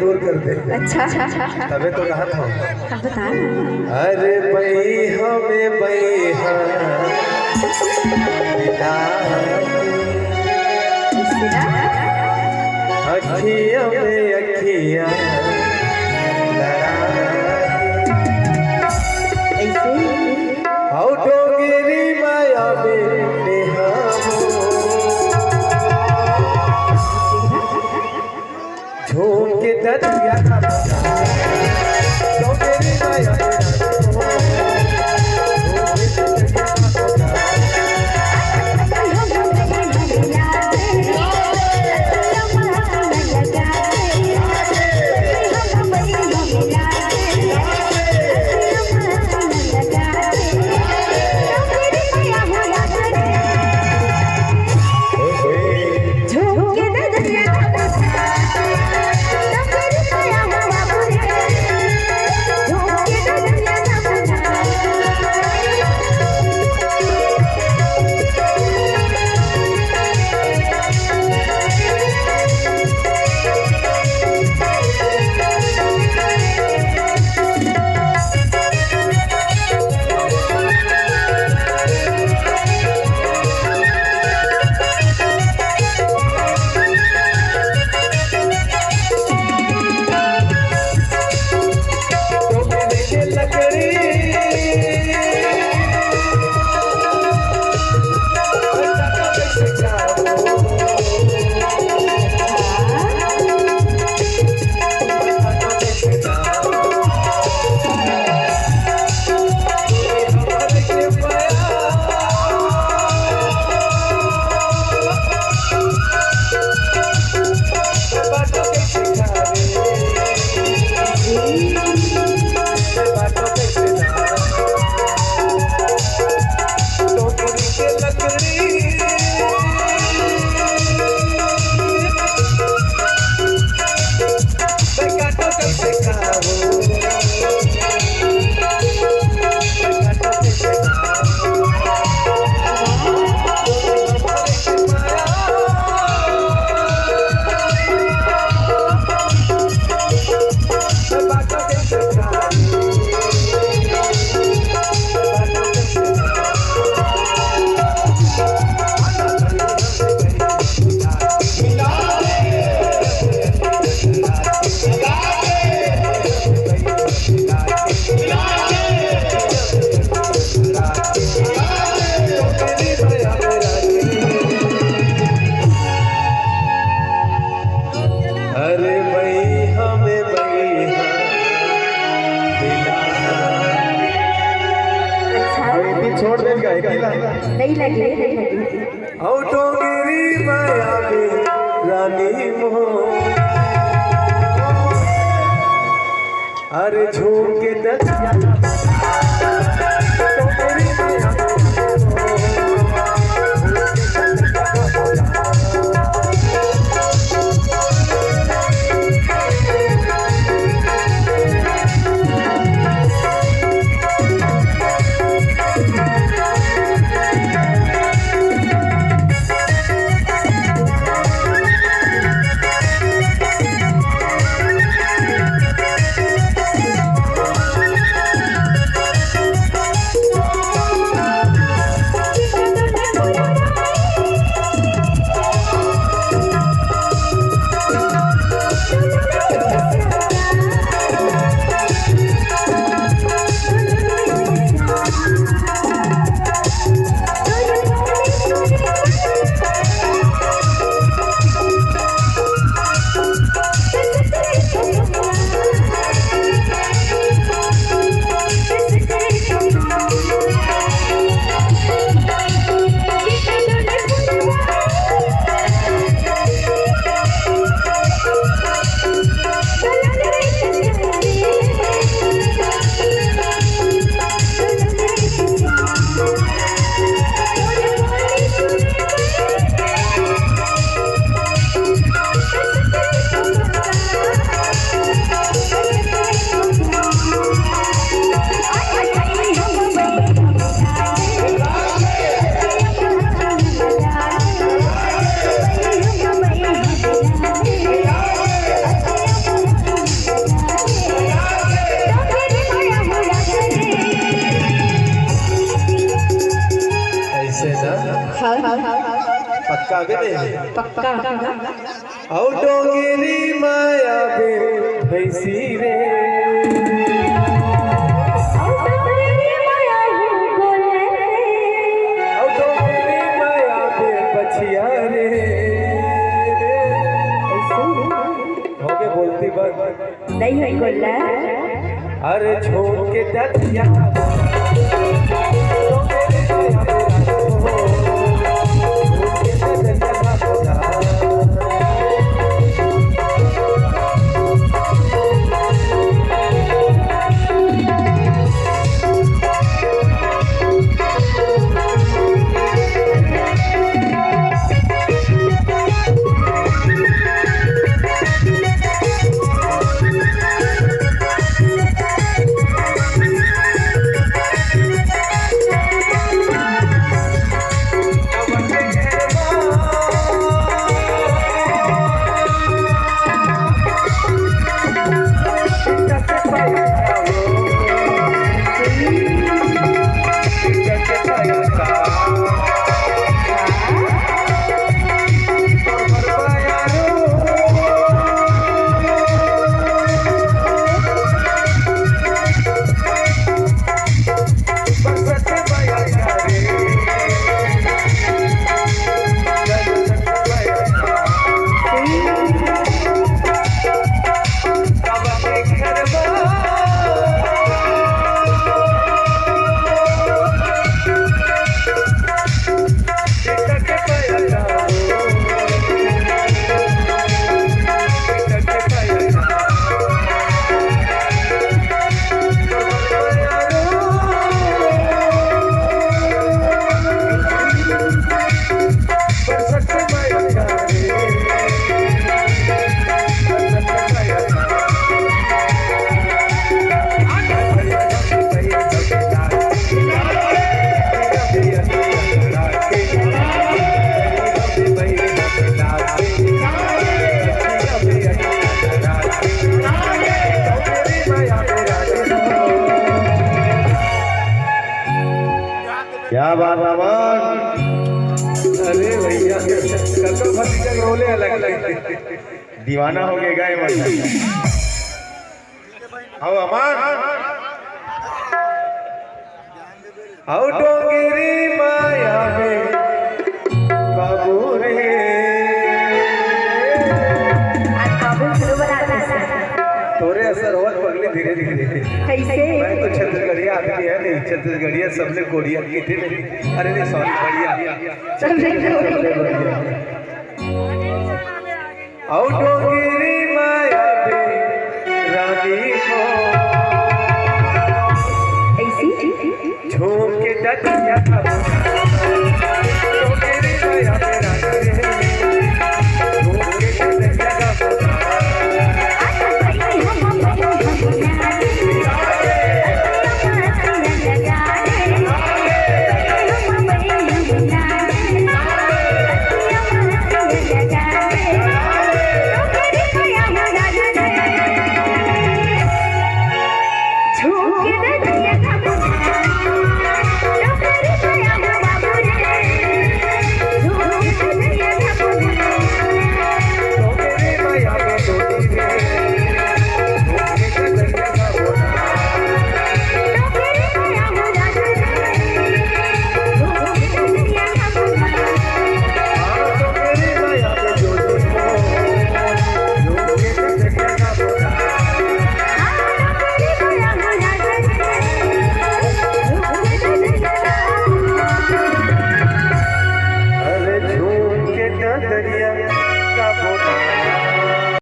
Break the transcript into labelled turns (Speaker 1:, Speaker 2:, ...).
Speaker 1: दूर कर दे।
Speaker 2: अच्छा
Speaker 1: तबे तो राहत हो।
Speaker 2: अब बता ना।
Speaker 1: अरे बई हमें बई अखिया में अखिया डोंगरी माया में झूम के दरिया डोंगरी माया अरे बई हमें बई छोड़ देगा
Speaker 2: नहीं लगी
Speaker 1: डोंगरी माया में रानी मोह अरे झूम के दरिया आगे में
Speaker 2: पक्का
Speaker 1: औटोंगेरी माया बे भैसी रे औटोंगेरी माया बे बछिया रे हो के बोलती बस
Speaker 2: नहीं है गोला
Speaker 1: अरे झोंक के दतिया क्या बात अमन अरे भैया कल तो भतीजा रोले अलग अलग दीवाना हो गए गाय मन आओ अमन आओ डोंगेरी माया में बाबू रे तोरे असर होत पगले धीरे धीरे
Speaker 2: कैसे
Speaker 1: मैं तो छत्तीसगढ़िया आदमी है नहीं छत्तीसगढ़िया सबने कोरिया की थी नहीं अरे नहीं सॉरी बढ़िया
Speaker 2: सब
Speaker 1: आउट हो गए